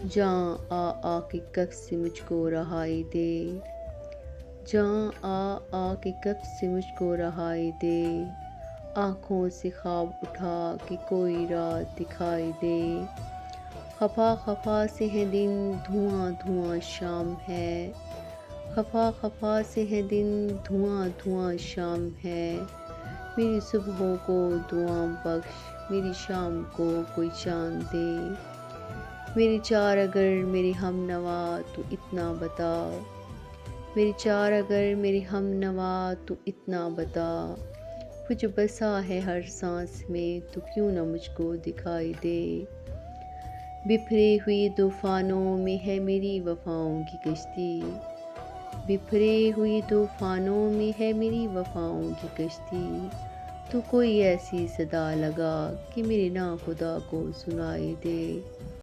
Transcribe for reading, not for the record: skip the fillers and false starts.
جہاں آ کے کف سے مجھ کو رہائی دے، جہاں آ کے کف سے مجھ کو رہائی دے، آنکھوں سے خواب اٹھا کے کوئی رات دکھائی دے۔ خفا خفا سے ہے دن، دھواں دھواں شام ہے، خفا خفا سے ہے دن، دھواں دھواں شام ہے۔ میری صبحوں کو دعا بخش، میری شام کو کوئی چاند دے۔ میری چار اگر میری ہم نوا تو اتنا بتا، میری چار اگر میری ہم نوا تو اتنا بتا۔ وہ جو بسا ہے ہر سانس میں تو کیوں نہ مجھ کو دکھائی دے۔ بکھری ہوئی طوفانوں میں ہے میری وفاؤں کی کشتی، بکھری ہوئی طوفانوں میں ہے میری وفاؤں کی کشتی۔ تو کوئی ایسی صدا لگا کہ میرے ناخدا کو سنائی دے۔